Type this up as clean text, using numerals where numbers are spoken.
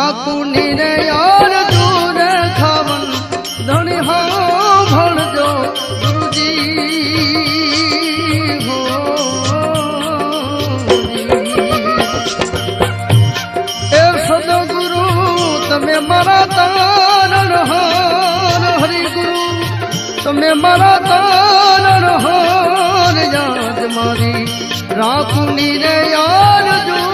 રાખુની રે યાર દૂર ખાવન ધણી હો ભણજો ગુરુજી હો એ સદગુરુ તમે મારા તારણ હાર હરિગુરુ તમે મારા તારણ હાર યાદ મારી રાખુની રે યાર જો